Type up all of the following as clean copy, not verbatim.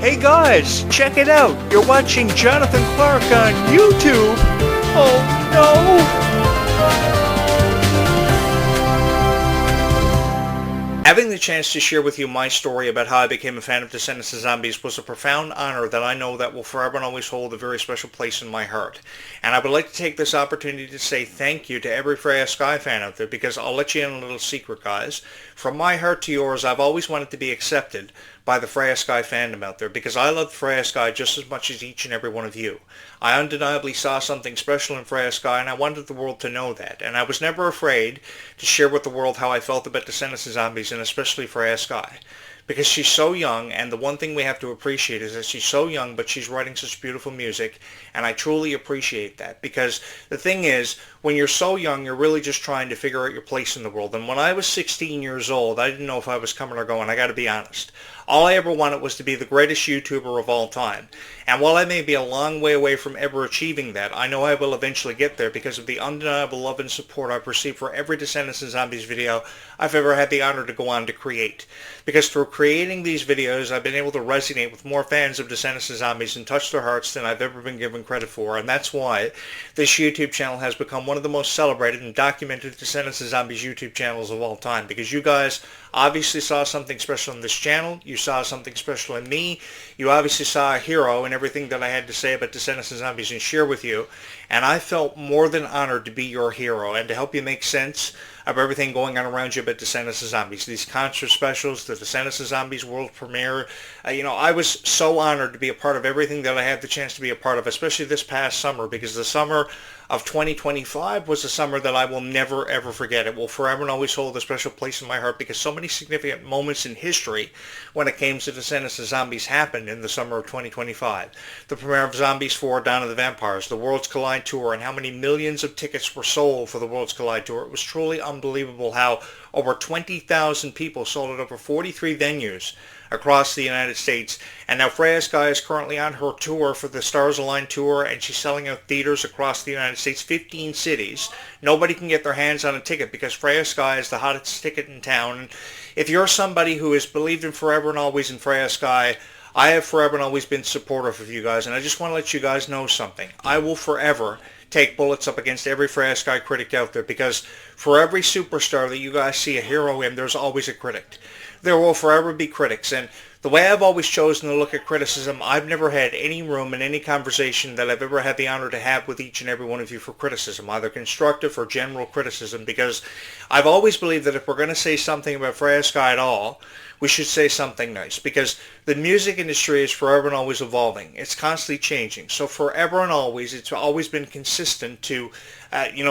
Hey guys, check it out. You're watching Jonathan Clarke on YouTube. Oh no! Having the chance to share with you my story about how I became a fan of Descendants of Zombies was a profound honor that I know that will forever and always hold a very special place in my heart. And I would like to take this opportunity to say thank you to every Freya Skye fan out there, because I'll let you in a little secret, guys. From my heart to yours, I've always wanted to be accepted by the Freya Skye fandom out there, because I love Freya Skye just as much as each and every one of you. I undeniably saw something special in Freya Skye, and I wanted the world to know that. And I was never afraid to share with the world how I felt about Descendants of Zombies, and especially Freya Skye. Because she's so young, and the one thing we have to appreciate is that she's so young, but she's writing such beautiful music, and I truly appreciate that. Because the thing is, when you're so young, you're really just trying to figure out your place in the world. And when I was 16 years old, I didn't know if I was coming or going, I gotta be honest. All I ever wanted was to be the greatest YouTuber of all time. And while I may be a long way away from ever achieving that, I know I will eventually get there because of the undeniable love and support I've received for every Descendants of Zombies video I've ever had the honor to go on to create. Because through creating these videos, I've been able to resonate with more fans of Descendants of Zombies and touch their hearts than I've ever been given credit for. And that's why this YouTube channel has become one of the most celebrated and documented Descendants of Zombies YouTube channels of all time. Because you guys obviously saw something special in this channel. You saw something special in me. You obviously saw a hero in everything that I had to say about Descendants of Zombies and share with you. And I felt more than honored to be your hero and to help you make sense of everything going on around you about Descendants of Zombies. These concert specials, the Descendants of Zombies world premiere. I was so honored to be a part of everything that I had the chance to be a part of, especially this past summer, because the summer of 2025 was a summer that I will never ever forget. It will forever and always hold a special place in my heart because so many significant moments in history when it came to Descendants of Zombies happened in the summer of 2025. The premiere of Zombies 4, Dawn of the Vampires, the Worlds Collide Tour, and how many millions of tickets were sold for the Worlds Collide Tour. It was truly unbelievable how over 20,000 people sold at over 43 venues across the United States. And now Freya Skye is currently on her tour for the Stars Align Tour, and she's selling out theaters across the United States, 15 cities. Nobody can get their hands on a ticket because Freya Skye is the hottest ticket in town. And if you're somebody who has believed in forever and always in Freya Skye, I have forever and always been supportive of you guys, and I just want to let you guys know something. I will forever take bullets up against every Freya Skye critic out there, because for every superstar that you guys see a hero in, there's always a critic. There will forever be critics, and the way I've always chosen to look at criticism, I've never had any room in any conversation that I've ever had the honor to have with each and every one of you for criticism, either constructive or general criticism, because I've always believed that if we're going to say something about Freya Skye at all, we should say something nice, because the music industry is forever and always evolving. It's constantly changing. So forever and always, it's always been consistent to,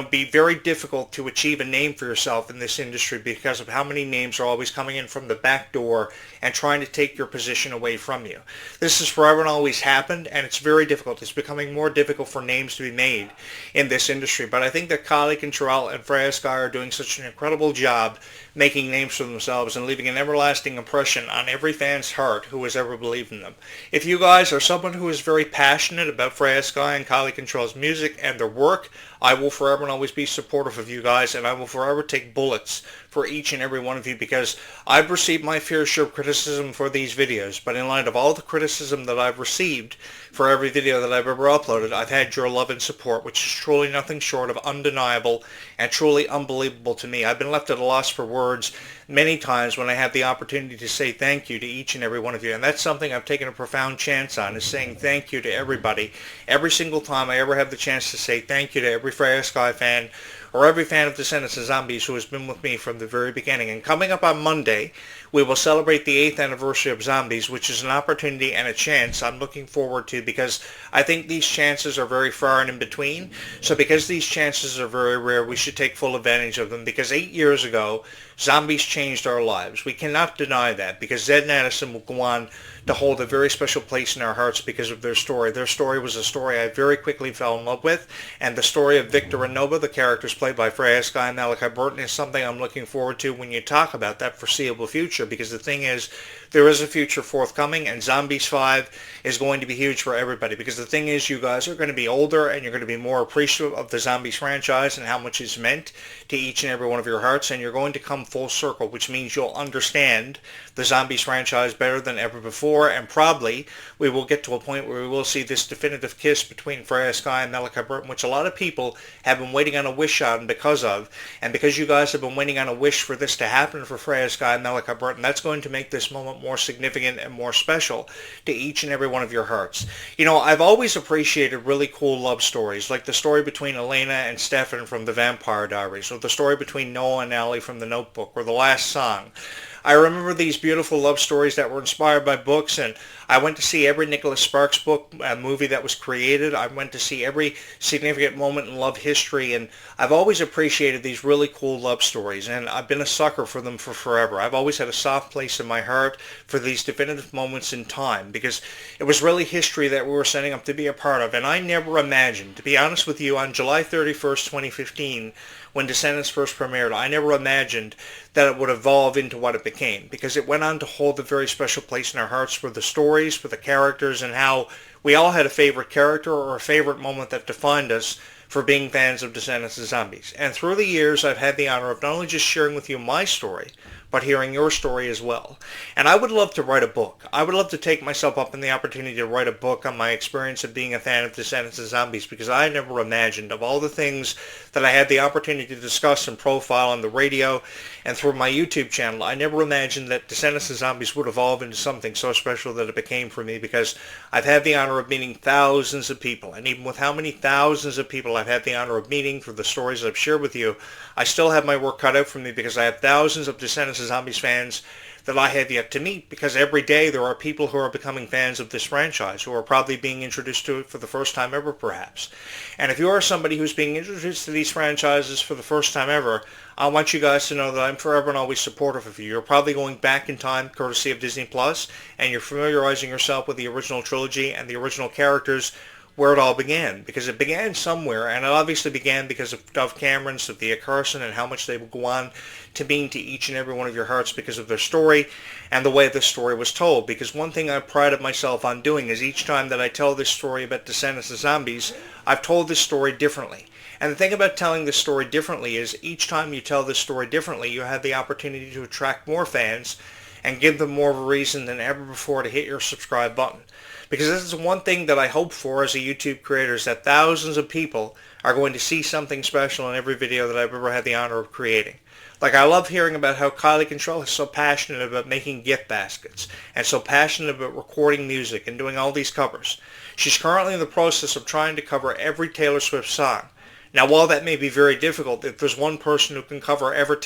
be very difficult to achieve a name for yourself in this industry because of how many names are always coming in from the back door and trying to take your position away from you. This has forever and always happened, and it's very difficult. It's becoming more difficult for names to be made in this industry. But I think that Clarke and Freya Skye are doing such an incredible job making names for themselves and leaving an everlasting impression on every fan's heart who has ever believed in them. If you guys are someone who is very passionate about Freya Skye and Clarke and Charles' music and their work, I will forever and always be supportive of you guys, and I will forever take bullets for each and every one of you, because I've received my fair share of criticism for these videos, but in light of all the criticism that I've received for every video that I've ever uploaded, I've had your love and support, which is truly nothing short of undeniable and truly unbelievable to me. I've been left at a loss for words many times when I have the opportunity to say thank you to each and every one of you, and that's something I've taken a profound chance on, is saying thank you to everybody. Every single time I ever have the chance to say thank you to every Freya Skye fan or every fan of Descendants of Zombies who has been with me from the very beginning. And coming up on Monday, we will celebrate the 8th anniversary of Zombies, which is an opportunity and a chance I'm looking forward to, because I think these chances are very far and in between. So because these chances are very rare, we should take full advantage of them, because 8 years ago, Zombies changed our lives. We cannot deny that, because Zed and Addison will go on to hold a very special place in our hearts because of their story. Their story was a story I very quickly fell in love with, and the story of Victor and Nova, the characters played by Freya, Skye, and Malachi Burton, is something I'm looking forward to when you talk about that foreseeable future, because the thing is, there is a future forthcoming, and Zombies 5 is going to be huge for everybody, because the thing is, you guys are going to be older, and you're going to be more appreciative of the Zombies franchise and how much it's meant to each and every one of your hearts, and you're going to come full circle, which means you'll understand the Zombies franchise better than ever before, and probably we will get to a point where we will see this definitive kiss between Freya, Skye, and Malachi Burton, which a lot of people have been waiting on a wish on because of, and because you guys have been waiting on a wish for this to happen for Freya, Skye, and Malachi Burton, that's going to make this moment more significant and more special to each and every one of your hearts. You know, I've always appreciated really cool love stories, like the story between Elena and Stefan from The Vampire Diaries, or the story between Noah and Allie from The Notebook, or The Last Song. I remember these beautiful love stories that were inspired by books, and I went to see every Nicholas Sparks book, movie that was created. I went to see every significant moment in love history, and I've always appreciated these really cool love stories, and I've been a sucker for them for forever. I've always had a soft place in my heart for these definitive moments in time, because it was really history that we were setting up to be a part of, and I never imagined, to be honest with you, on July 31st, 2015, when Descendants first premiered, I never imagined that it would evolve into what it became, because it went on to hold a very special place in our hearts for the stories, for the characters, and how we all had a favorite character or a favorite moment that defined us for being fans of Descendants of Zombies. And through the years, I've had the honor of not only just sharing with you my story, but hearing your story as well. And I would love to write a book. I would love to take myself up in the opportunity to write a book on my experience of being a fan of Descendants of Zombies, because I never imagined, of all the things that I had the opportunity to discuss and profile on the radio and through my YouTube channel, I never imagined that Descendants of Zombies would evolve into something so special that it became for me, because I've had the honor of meeting thousands of people, and even with how many thousands of people I've had the honor of meeting through the stories I've shared with you, I still have my work cut out for me, because I have thousands of Descendants of Zombies fans that I have yet to meet, because every day there are people who are becoming fans of this franchise, who are probably being introduced to it for the first time ever, perhaps. And if you are somebody who's being introduced to these franchises for the first time ever, I want you guys to know that I'm forever and always supportive of you. You're probably going back in time, courtesy of Disney Plus, and you're familiarizing yourself with the original trilogy and the original characters where it all began, because it began somewhere, and it obviously began because of Dove Cameron, Sophia Carson, and how much they will go on to mean to each and every one of your hearts because of their story and the way this story was told. Because one thing I've prided myself on doing is each time that I tell this story about Descendants of Zombies, I've told this story differently. And the thing about telling this story differently is each time you tell this story differently, you have the opportunity to attract more fans and give them more of a reason than ever before to hit your subscribe button. Because this is one thing that I hope for as a YouTube creator, is that thousands of people are going to see something special in every video that I've ever had the honor of creating. Like, I love hearing about how Kylie Control is so passionate about making gift baskets and so passionate about recording music and doing all these covers. She's currently in the process of trying to cover every Taylor Swift song. Now, while that may be very difficult, if there's one person who can cover every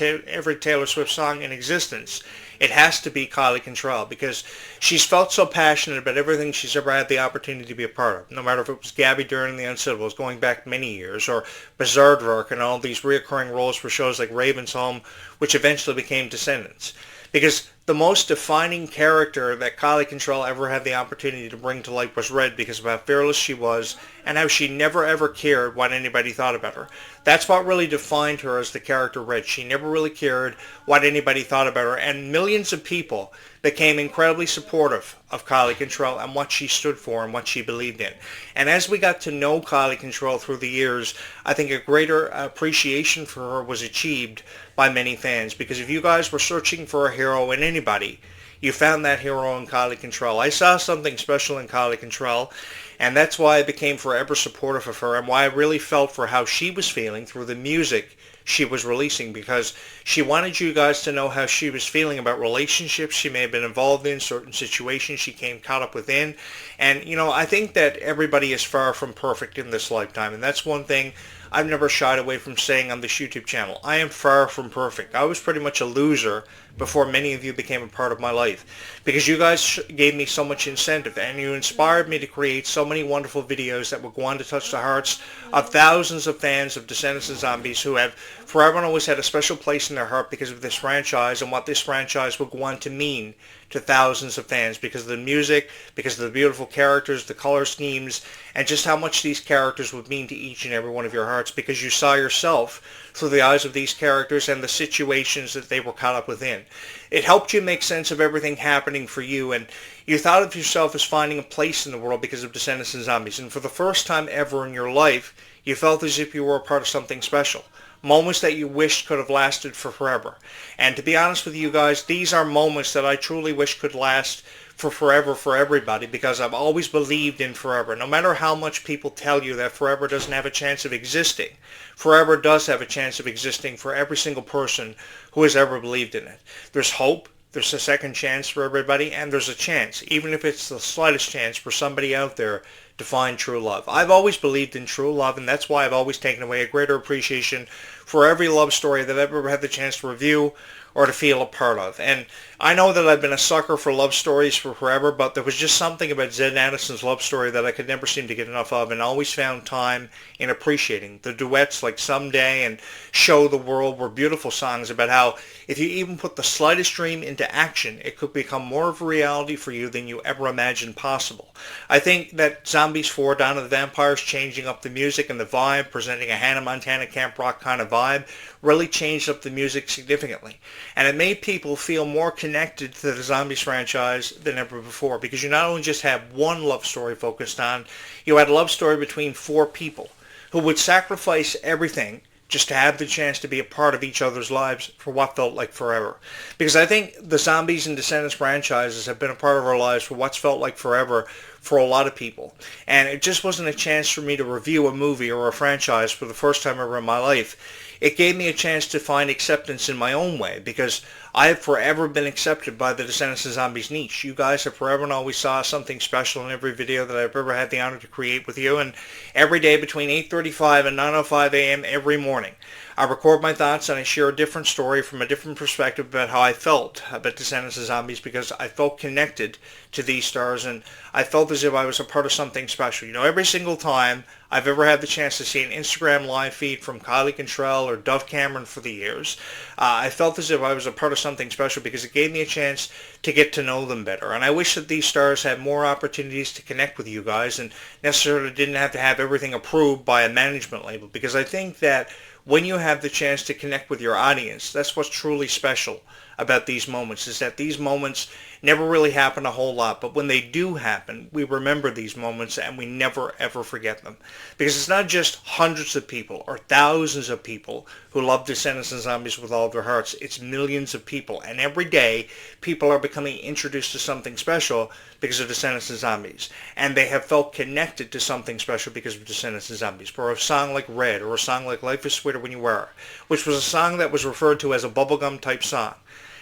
Taylor Swift song in existence, it has to be Kylie Control, because she's felt so passionate about everything she's ever had the opportunity to be a part of, no matter if it was Gabby during the Uncivilables going back many years, or Berserk and all these reoccurring roles for shows like Raven's Home, which eventually became Descendants. Because the most defining character that Kylie Control ever had the opportunity to bring to light was Red, because of how fearless she was and how she never ever cared what anybody thought about her. That's what really defined her as the character Red. She never really cared what anybody thought about her, and millions of people became incredibly supportive of Kylie Control and what she stood for and what she believed in. And as we got to know Kylie Control through the years, I think a greater appreciation for her was achieved by many fans, because if you guys were searching for a hero in anybody, you found that hero in Kylie Control. I saw something special in Kylie Control, and that's why I became forever supportive of her, and why I really felt for how she was feeling through the music she was releasing, because she wanted you guys to know how she was feeling about relationships she may have been involved in, certain situations she came caught up within. And, you know, I think that everybody is far from perfect in this lifetime, and that's one thing I've never shied away from saying on this YouTube channel. I am far from perfect. I was pretty much a loser before many of you became a part of my life, because you guys gave me so much incentive, and you inspired me to create so many wonderful videos that will go on to touch the hearts of thousands of fans of Descendants of Zombies who have forever and always had a special place in their heart because of this franchise and what this franchise will go on to mean to thousands of fans because of the music, because of the beautiful characters, the color schemes, and just how much these characters would mean to each and every one of your hearts because you saw yourself through the eyes of these characters and the situations that they were caught up within. It helped you make sense of everything happening for you, and you thought of yourself as finding a place in the world because of Descendants and Zombies. And for the first time ever in your life, you felt as if you were a part of something special. Moments that you wished could have lasted for forever. And to be honest with you guys, these are moments that I truly wish could last for forever for everybody because I've always believed in forever. No matter how much people tell you that forever doesn't have a chance of existing, forever does have a chance of existing for every single person who has ever believed in it. There's hope. There's a second chance for everybody, and there's a chance, even if it's the slightest chance, for somebody out there to find true love. I've always believed in true love, and that's why I've always taken away a greater appreciation for every love story that I've ever had the chance to review or to feel a part of. And I know that I've been a sucker for love stories for forever, but there was just something about Zed Anderson's love story that I could never seem to get enough of, and always found time in appreciating. The duets like Someday and Show the World were beautiful songs about how if you even put the slightest dream into action, it could become more of a reality for you than you ever imagined possible. I think that Zombies 4, Dawn of the Vampires, changing up the music and the vibe, presenting a Hannah Montana camp rock kind of vibe, really changed up the music significantly. And it made people feel more connected to the Zombies franchise than ever before because you not only just had one love story focused on, you had a love story between four people who would sacrifice everything just to have the chance to be a part of each other's lives for what felt like forever. Because I think the Zombies and Descendants franchises have been a part of our lives for what's felt like forever for a lot of people. And it just wasn't a chance for me to review a movie or a franchise for the first time ever in my life. It gave me a chance to find acceptance in my own way because I have forever been accepted by the Descendants and Zombies niche. You guys have forever and always saw something special in every video that I've ever had the honor to create with you, and every day between 8:35 and 9:05 a.m. every morning. I record my thoughts and I share a different story from a different perspective about how I felt about Descendants and Zombies because I felt connected to these stars and I felt as if I was a part of something special. You know, every single time I've ever had the chance to see an Instagram live feed from Kylie Cantrell or Dove Cameron for the years, I felt as if I was a part of something special because it gave me a chance to get to know them better. And I wish that these stars had more opportunities to connect with you guys and necessarily didn't have to have everything approved by a management label because I think that when you have the chance to connect with your audience, that's what's truly special about these moments, is that these moments never really happen a whole lot, but when they do happen, we remember these moments and we never ever forget them. Because it's not just hundreds of people or thousands of people who love Descendants and Zombies with all of their hearts, it's millions of people, and every day people are becoming introduced to something special because of Descendants and Zombies, and they have felt connected to something special because of Descendants and Zombies. For a song like Red or a song like Life is Sweeter When You Are, which was a song that was referred to as a bubblegum type song.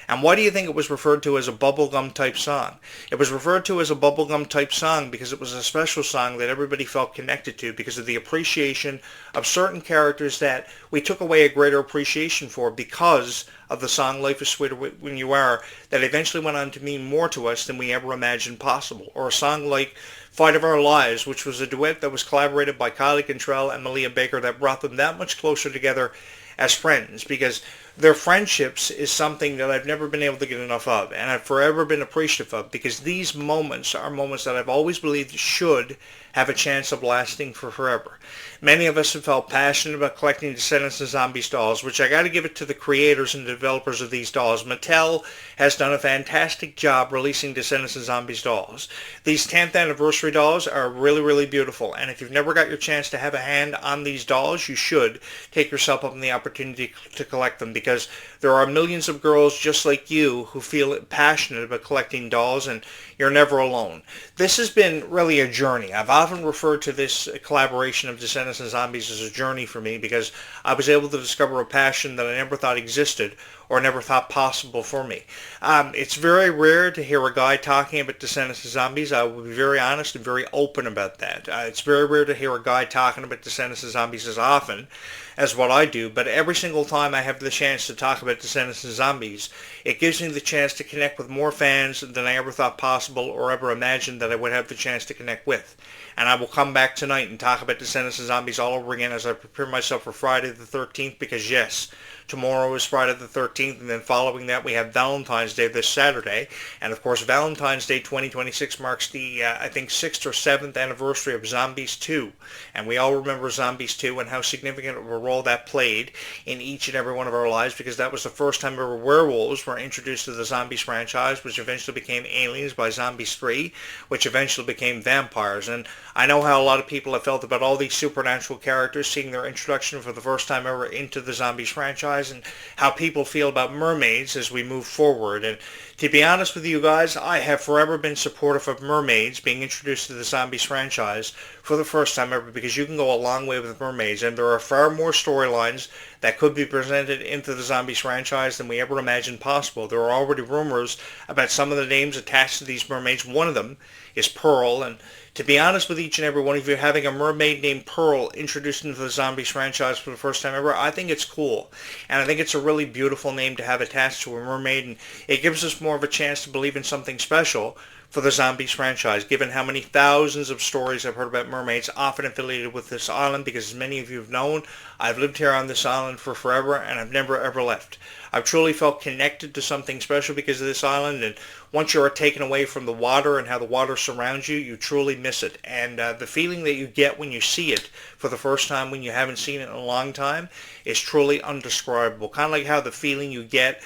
And why do you think it was referred to as a bubblegum type song? It was referred to as a bubblegum type song because it was a special song that everybody felt connected to because of the appreciation of certain characters that we took away a greater appreciation for because of the song Life is Sweeter When You Are that eventually went on to mean more to us than we ever imagined possible. Or a song like Fight of Our Lives, which was a duet that was collaborated by Kylie Cantrell and Malia Baker that brought them that much closer together as friends because their friendships is something that I've never been able to get enough of and I've forever been appreciative of because these moments are moments that I've always believed should have a chance of lasting for forever. Many of us have felt passionate about collecting Descendants and Zombies dolls, which I got to give it to the creators and developers of these dolls. Mattel has done a fantastic job releasing Descendants and Zombies dolls. These 10th anniversary dolls are really, really beautiful, and if you've never got your chance to have a hand on these dolls, you should take yourself up on the opportunity to collect them because there are millions of girls just like you who feel passionate about collecting dolls, and you're never alone. This has been really a journey. I've often referred to this collaboration of Descendants and Zombies as a journey for me because I was able to discover a passion that I never thought existed or never thought possible for me. It's very rare to hear a guy talking about Descendants and Zombies. I will be very honest and very open about that. It's very rare to hear a guy talking about Descendants and Zombies as often as what I do, but every single time I have the chance to talk about Descendants and Zombies, it gives me the chance to connect with more fans than I ever thought possible or ever imagined that I would have the chance to connect with. And I will come back tonight and talk about Descendants and Zombies all over again as I prepare myself for Friday the 13th because yes, Tomorrow is Friday the 13th, and then following that we have Valentine's Day this Saturday. And of course, Valentine's Day 2026 marks the, I think, 6th or 7th anniversary of Zombies 2. And we all remember Zombies 2 and how significant of a role that played in each and every one of our lives, because that was the first time ever werewolves were introduced to the Zombies franchise, which eventually became Aliens by Zombies 3, which eventually became vampires. And I know how a lot of people have felt about all these supernatural characters seeing their introduction for the first time ever into the Zombies franchise, and how people feel about mermaids as we move forward. And to be honest with you guys, I have forever been supportive of mermaids being introduced to the Zombies franchise for the first time ever, because you can go a long way with mermaids, and there are far more storylines that could be presented into the Zombies franchise than we ever imagined possible. There are already rumors about some of the names attached to these mermaids. One of them is Pearl, and to be honest with each and every one of you, having a mermaid named Pearl introduced into the Zombies franchise for the first time ever, I think it's cool. And I think it's a really beautiful name to have attached to a mermaid, and it gives us more of a chance to believe in something special for the Zombies franchise, given how many thousands of stories I've heard about mermaids, often affiliated with this island, because as many of you have known, I've lived here on this island for forever, and I've never ever left. I've truly felt connected to something special because of this island, and once you are taken away from the water and how the water surrounds you, you truly miss it. And the feeling that you get when you see it for the first time, when you haven't seen it in a long time, is truly undescribable. Kind of like how the feeling you get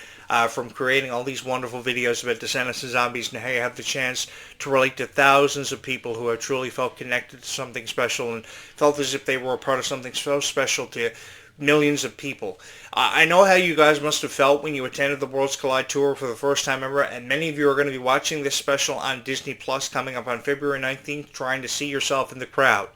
from creating all these wonderful videos about Descendants of Zombies, and how you have the chance to relate to thousands of people who have truly felt connected to something special and felt as if they were a part of something so special to millions of people. I know how you guys must have felt when you attended the Worlds Collide Tour for the first time ever, and many of you are going to be watching this special on Disney Plus coming up on February 19th, trying to see yourself in the crowd.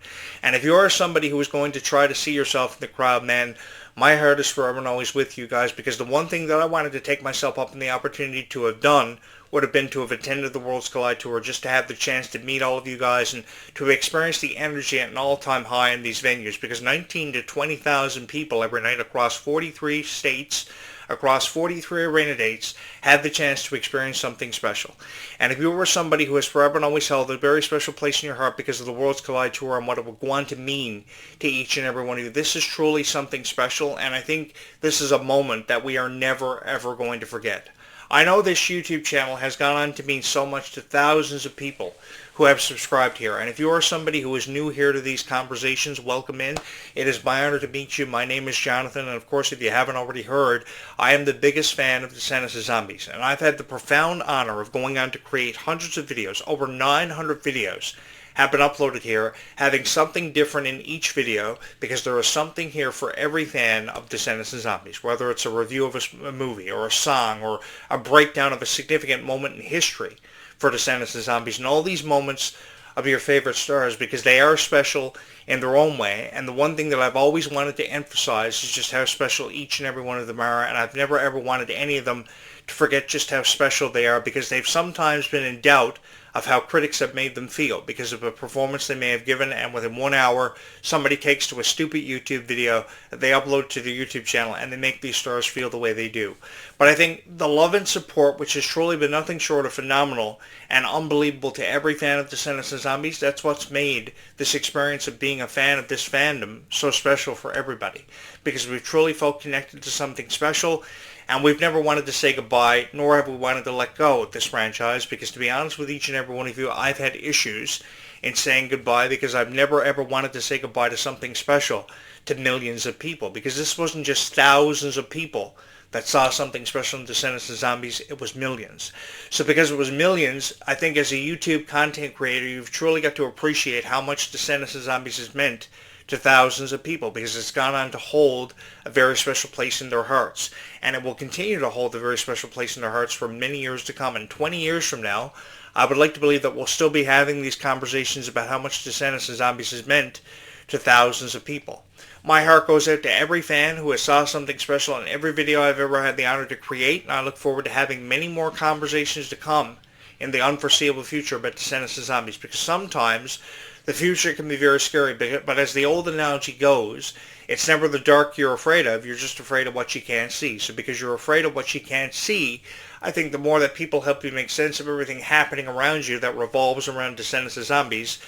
And if you are somebody who is going to try to see yourself in the crowd, man, my heart is forever and always with you guys, because the one thing that I wanted to take myself up in the opportunity to have done would have been to have attended the Worlds Collide Tour, just to have the chance to meet all of you guys and to experience the energy at an all-time high in these venues, because 19 to 20,000 people every night across 43 states, across 43 arena dates, had the chance to experience something special. And if you were somebody who has forever and always held a very special place in your heart because of the Worlds Collide Tour and what it would go on to mean to each and every one of you, this is truly something special, and I think this is a moment that we are never, ever going to forget. I know this YouTube channel has gone on to mean so much to thousands of people who have subscribed here. And if you are somebody who is new here to these conversations, welcome in. It is my honor to meet you. My name is Jonathan, and of course, if you haven't already heard, I am the biggest fan of Descendants of Zombies. And I've had the profound honor of going on to create hundreds of videos, over 900 videos, have been uploaded here, having something different in each video, because there is something here for every fan of Descendants of Zombies, whether it's a review of a movie or a song or a breakdown of a significant moment in history for Descendants of Zombies, and all these moments of your favorite stars, because they are special in their own way. And the one thing that I've always wanted to emphasize is just how special each and every one of them are, and I've never ever wanted any of them to forget just how special they are, because they've sometimes been in doubt of how critics have made them feel because of a performance they may have given, and within 1 hour somebody takes to a stupid YouTube video that they upload to their YouTube channel and they make these stars feel the way they do. But I think the love and support, which has truly been nothing short of phenomenal and unbelievable to every fan of Descendants of Zombies, that's what's made this experience of being a fan of this fandom so special for everybody, because we've truly felt connected to something special. And we've never wanted to say goodbye, nor have we wanted to let go of this franchise, because to be honest with each and every one of you, I've had issues in saying goodbye, because I've never ever wanted to say goodbye to something special to millions of people, because this wasn't just thousands of people that saw something special in Descendants of Zombies, it was millions. So because it was millions, I think as a YouTube content creator, you've truly got to appreciate how much Descendants of Zombies has meant to thousands of people, because it's gone on to hold a very special place in their hearts, and it will continue to hold a very special place in their hearts for many years to come. And 20 years from now, I would like to believe that we'll still be having these conversations about how much Descendants of Zombies has meant to thousands of people. My heart goes out to every fan who has saw something special in every video I've ever had the honor to create, and I look forward to having many more conversations to come in the unforeseeable future about Descendants of Zombies, because sometimes the future can be very scary, but as the old analogy goes, it's never the dark you're afraid of, you're just afraid of what you can't see. So because you're afraid of what you can't see, I think the more that people help you make sense of everything happening around you that revolves around Descendants of Zombies,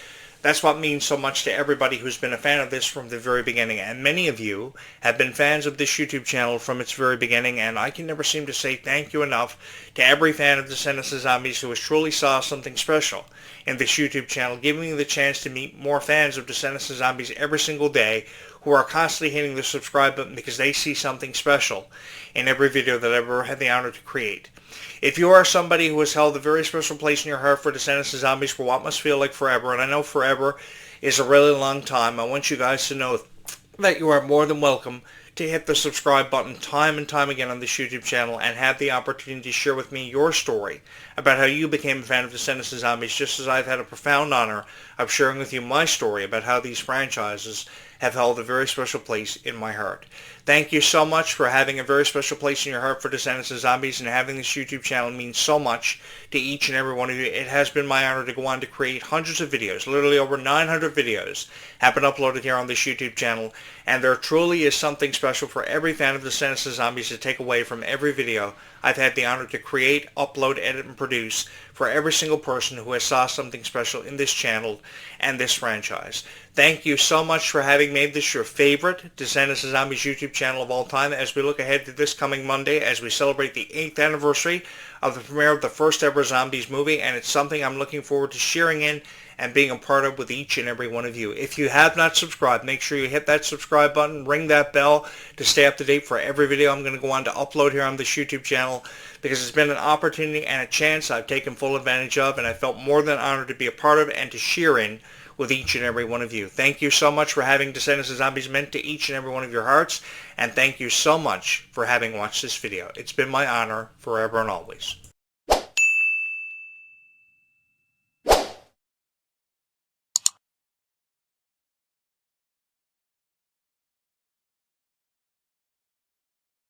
That's what means so much to everybody who's been a fan of this from the very beginning. And many of you have been fans of this YouTube channel from its very beginning. And I can never seem to say thank you enough to every fan of Descendants of Zombies who has truly saw something special in this YouTube channel, giving me the chance to meet more fans of Descendants of Zombies every single day who are constantly hitting the subscribe button because they see something special in every video that I've ever had the honor to create. If you are somebody who has held a very special place in your heart for Descendants of Zombies for what must feel like forever, and I know forever is a really long time, I want you guys to know that you are more than welcome to hit the subscribe button time and time again on this YouTube channel and have the opportunity to share with me your story about how you became a fan of Descendants of Zombies, just as I've had a profound honor of sharing with you my story about how these franchises have held a very special place in my heart. Thank you so much for having a very special place in your heart for Descendants of Zombies, and having this YouTube channel means so much to each and every one of you. It has been my honor to go on to create hundreds of videos. Literally over 900 videos have been uploaded here on this YouTube channel, and there truly is something special for every fan of Descendants of Zombies to take away from every video I've had the honor to create, upload, edit, and produce for every single person who has saw something special in this channel and this franchise. Thank you so much for having made this your favorite Descendants of Zombies YouTube channel of all time as we look ahead to this coming Monday as we celebrate the 8th anniversary of the premiere of the first ever Zombies movie, and it's something I'm looking forward to sharing in and being a part of with each and every one of you. If you have not subscribed, make sure you hit that subscribe button, ring that bell to stay up to date for every video I'm going to go on to upload here on this YouTube channel, because it's been an opportunity and a chance I've taken full advantage of, and I felt more than honored to be a part of and to share in with each and every one of you. Thank you so much for having Descendants of Zombies meant to each and every one of your hearts, and thank you so much for having watched this video. It's been my honor forever and always.